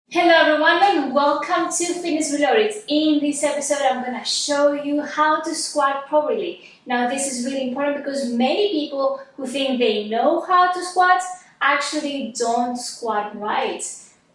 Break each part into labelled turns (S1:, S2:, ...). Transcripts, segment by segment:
S1: Hello everyone and welcome to Fitness Reloaded. In this episode I'm going to show you how to squat properly. Now this is really important because many people who think they know how to squat actually don't squat right.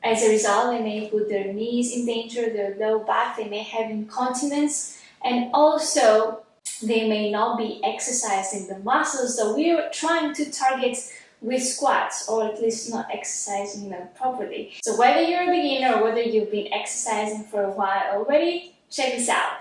S1: As a result, they may put their knees in danger, their low back, they may have incontinence, and also they may not be exercising the muscles that we're trying to target with squats, or at least not exercising them properly. So whether you're a beginner or whether you've been exercising for a while already, check this out.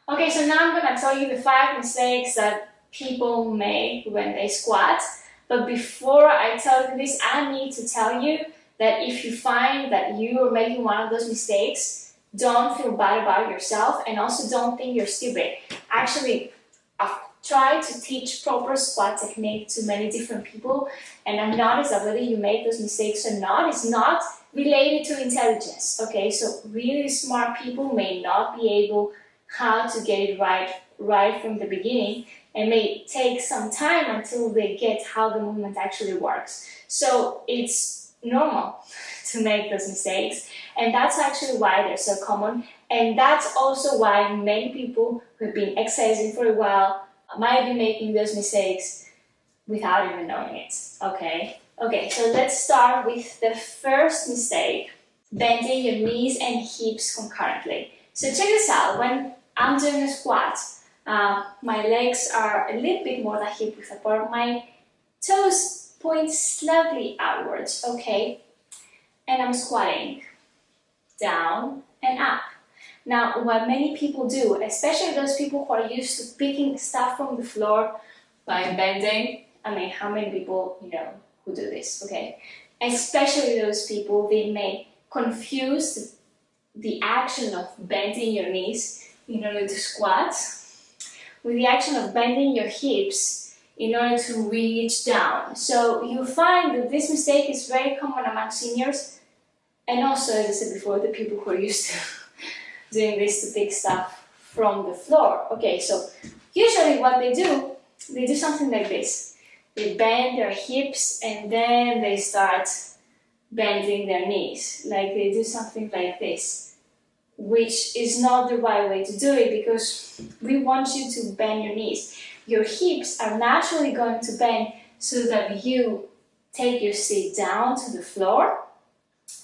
S1: Okay, so now I'm gonna tell you the 5 mistakes that people make when they squat. But before I tell you this, I need to tell you that if you find that you are making one of those mistakes, don't feel bad about yourself and also don't think you're stupid. Actually, I've tried to teach proper squat technique to many different people, and I've noticed that whether you make those mistakes or not is not related to intelligence. Okay, so really smart people may not be able how to get it right from the beginning, and may take some time until they get how the movement actually works. So it's normal to make those mistakes, and that's actually why they're so common, and that's also why many people who've been exercising for a while might be making those mistakes without even knowing it. Okay, so let's start with the first mistake: bending your knees and hips concurrently. So check this out. When I'm doing a squat, my legs are a little bit more than hip width apart. My toes point slightly outwards, okay? And I'm squatting down and up. Now, what many people do, especially those people who are used to picking stuff from the floor by bending, I mean, how many people you know who do this, okay? Especially those people, they may confuse the action of bending your knees in order to squat with the action of bending your hips in order to reach down. So you find that this mistake is very common among seniors, and also, as I said before, the people who are used to doing this to pick stuff from the floor. Okay, so usually what they do something like this. They bend their hips and then they start bending their knees. Like they do something like this, which is not the right way to do it, because we want you to bend your knees. Your hips are naturally going to bend so that you take your seat down to the floor.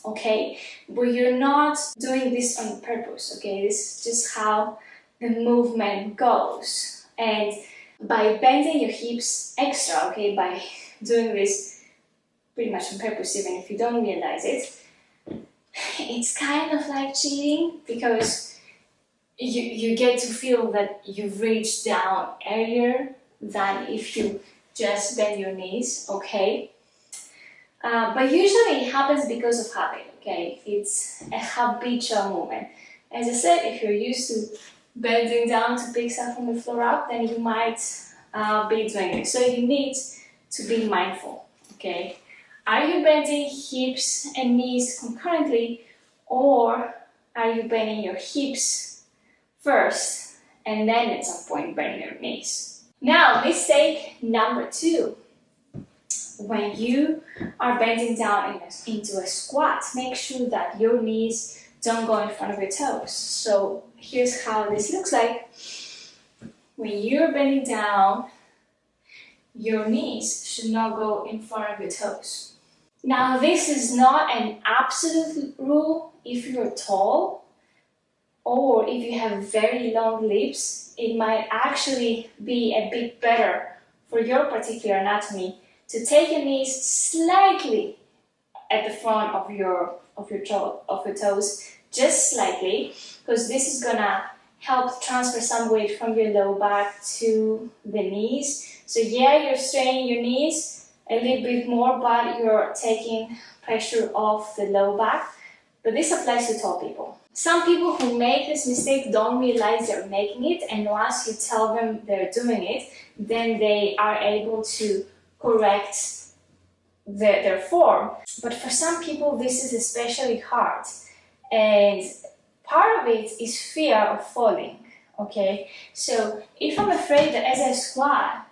S1: Okay, but you're not doing this on purpose. Okay, this is just how the movement goes. And by bending your hips extra, okay, by doing this pretty much on purpose, even if you don't realize it, it's kind of like cheating, because you get to feel that you've reached down earlier than if you just bend your knees, okay? But usually it happens because of habit, okay? It's a habitual movement. As I said, if you're used to bending down to pick stuff from the floor up, then you might be doing it. So you need to be mindful, okay? Are you bending hips and knees concurrently, or are you bending your hips first and then at some point bending your knees? Now, mistake number 2. When you are bending down into a squat, make sure that your knees don't go in front of your toes. So here's how this looks like. When you're bending down, your knees should not go in front of your toes. Now, this is not an absolute rule. If you're tall or if you have very long lips, it might actually be a bit better for your particular anatomy to take your knees slightly at the front of your toes, just slightly, because this is gonna help transfer some weight from your low back to the knees. So yeah, you're straining your knees a little bit more, but you're taking pressure off the low back. But this applies to tall people. Some people who make this mistake don't realize they're making it, and once you tell them they're doing it, then they are able to correct their form. But for some people, this is especially hard, and part of it is fear of falling. Okay, so if I'm afraid that as I squat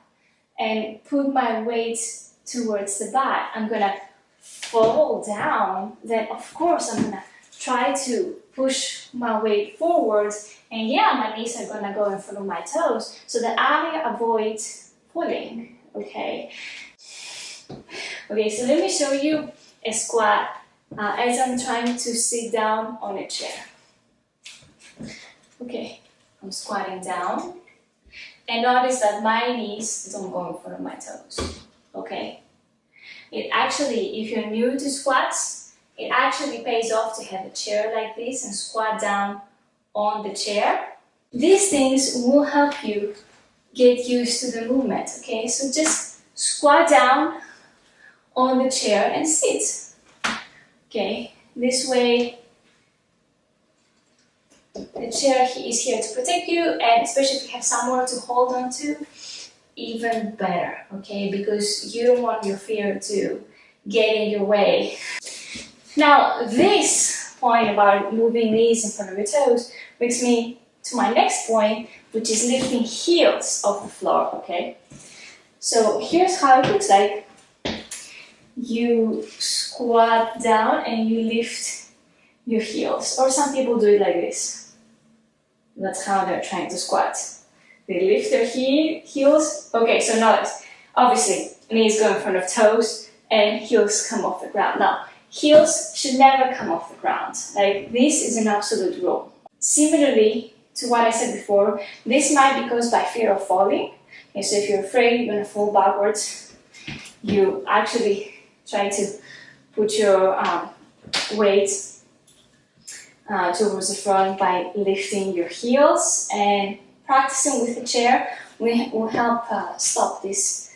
S1: and put my weight towards the back, I'm gonna fall down, then of course I'm gonna try to push my weight forwards, and yeah, my knees are gonna go in front of my toes so that I avoid falling, okay? Okay, so let me show you a squat as I'm trying to sit down on a chair. Okay, I'm squatting down, and notice that my knees don't go in front of my toes, okay? It actually, if you're new to squats, it actually pays off to have a chair like this and squat down on the chair. These things will help you get used to the movement, okay? So just squat down on the chair and sit, okay? This way, the chair is here to protect you, and especially if you have somewhere to hold on to, even better, okay? Because you don't want your fear to get in your way. Now, this point about moving knees in front of your toes brings me to my next point, which is lifting heels off the floor, okay? So here's how it looks like. You squat down and you lift your heels, or some people do it like this. That's how they're trying to squat. They lift their heels. Okay, so notice, obviously, knees go in front of toes and heels come off the ground. Now, heels should never come off the ground. Like, this is an absolute rule. Similarly to what I said before, this might be caused by fear of falling. Okay, so if you're afraid you're gonna fall backwards, you actually try to put your weight towards the front by lifting your heels, and practicing with the chair will help stop this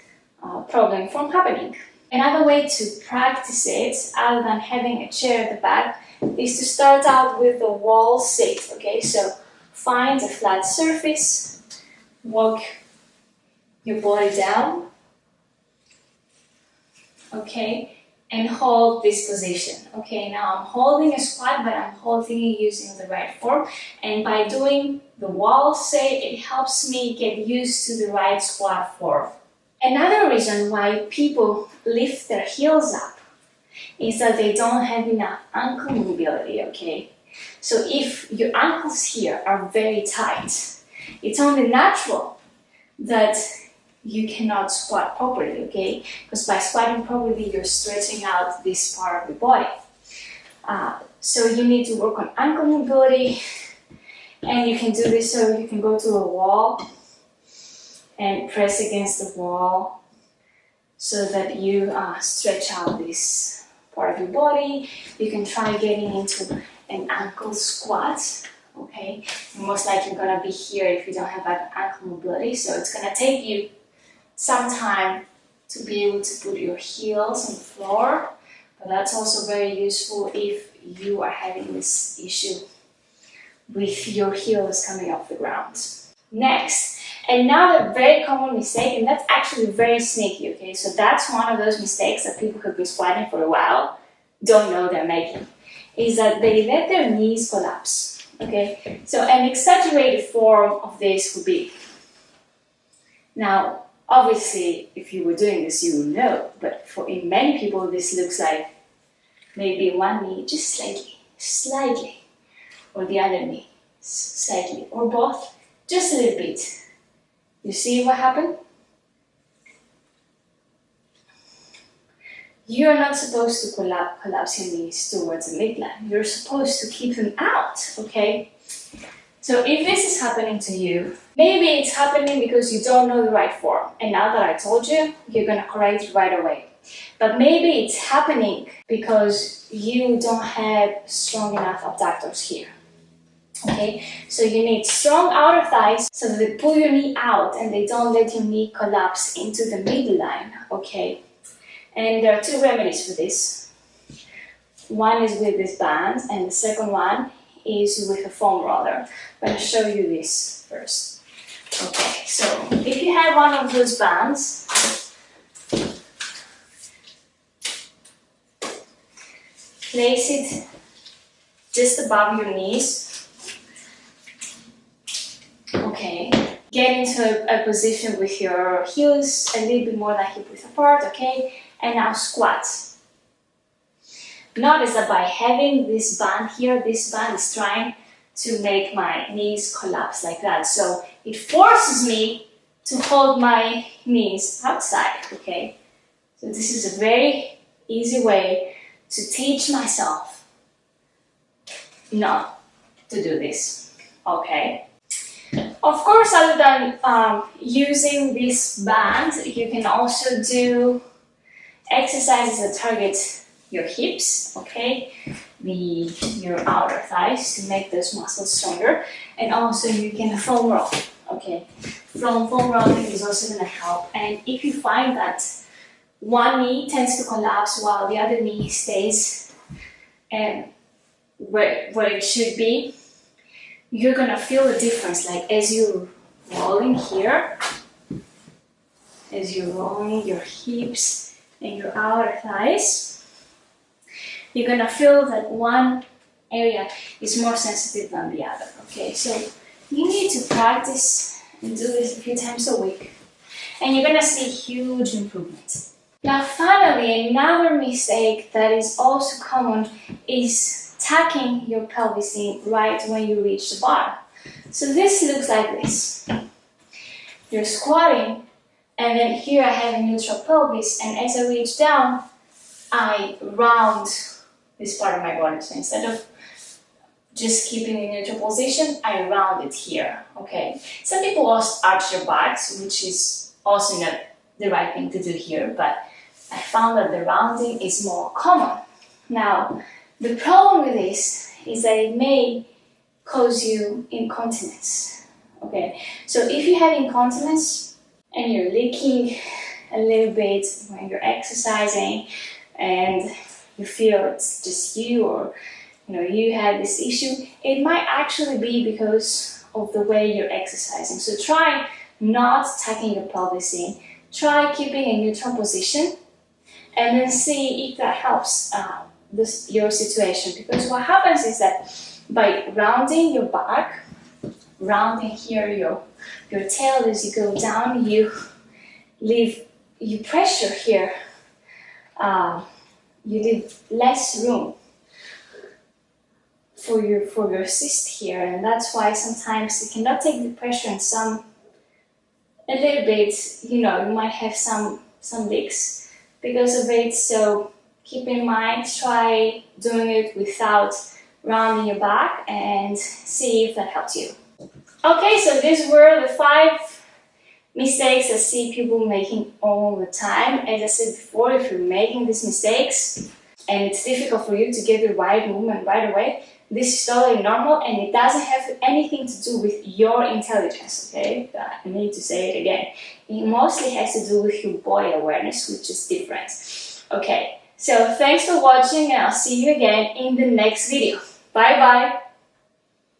S1: problem from happening. Another way to practice it, other than having a chair at the back, is to start out with the wall sit, okay? So find a flat surface, walk your body down, okay? And hold this position. Okay, now I'm holding a squat, but I'm holding it using the right form. And by doing the wall sit, it helps me get used to the right squat form. Another reason why people lift their heels up is that they don't have enough ankle mobility, okay? So if your ankles here are very tight, it's only natural that you cannot squat properly, okay? Because by squatting properly, you're stretching out this part of your body. So you need to work on ankle mobility, and you can do this so you can go to a wall and press against the wall so that you stretch out this part of your body. You can try getting into an ankle squat, okay? Most likely you're gonna be here if you don't have ankle mobility, so it's gonna take you some time to be able to put your heels on the floor, but that's also very useful if you are having this issue with your heels coming off the ground. Next, another very common mistake, and that's actually very sneaky, okay? So that's one of those mistakes that people who've been squatting for a while don't know they're making, is that they let their knees collapse, okay? So an exaggerated form of this would be, now, obviously, if you were doing this, you would know, but in many people, this looks like maybe one knee just slightly, or the other knee slightly, or both, just a little bit. You see what happened? You're not supposed to collapse your knees towards the midline. You're supposed to keep them out, okay? So if this is happening to you, maybe it's happening because you don't know the right form. And now that I told you, you're gonna correct it right away. But maybe it's happening because you don't have strong enough abductors here. Okay, so you need strong outer thighs so that they pull your knee out and they don't let your knee collapse into the midline, okay? And there are two remedies for this. One is with this band, and the second one is with a foam roller. I'm going to show you this first. Okay, so if you have one of those bands, place it just above your knees. Okay, get into a position with your heels a little bit more than hip width apart, okay? And now squat. notice that by having this band here, this band is trying to make my knees collapse like that. So it forces me to hold my knees outside, okay? So this is a very easy way to teach myself not to do this, okay? Of course, other than using this band, you can also do exercises that target your hips, okay? Your outer thighs to make those muscles stronger. And also you can foam roll, okay? Foam rolling is also going to help. And if you find that one knee tends to collapse while the other knee stays where it should be, you're going to feel the difference. Like as you're rolling here, as you're rolling your hips and your outer thighs, you're going to feel that one area is more sensitive than the other, okay? So you need to practice and do this a few times a week, and you're going to see huge improvements. Now finally, another mistake that is also common is tucking your pelvis in right when you reach the bar. So this looks like this. You're squatting, and then here I have a neutral pelvis, and as I reach down, I round this part of my body. So instead of just keeping in neutral position, I round it here, okay? Some people also arch their backs, which is also not the right thing to do here, but I found that the rounding is more common. Now, the problem with this is that it may cause you incontinence, okay? So if you have incontinence and you're leaking a little bit when you're exercising and you feel it's just you, or you have this issue, it might actually be because of the way you're exercising. So try not tucking your pelvis in. Try keeping a neutral position, and then see if that helps your situation. Because what happens is that by rounding your back, rounding here your tail as you go down, you pressure here. You leave less room for your cyst here, and that's why sometimes you cannot take the pressure, and a little bit, you might have some leaks because of it. So keep in mind, try doing it without rounding your back and see if that helps you. Okay, so these were the 5 mistakes I see people making all the time. As I said before, if you're making these mistakes and it's difficult for you to get the right movement right away, this is totally normal, and it doesn't have anything to do with your intelligence, okay? I need to say it again. It mostly has to do with your body awareness, which is different. Okay, so thanks for watching, and I'll see you again in the next video. Bye bye!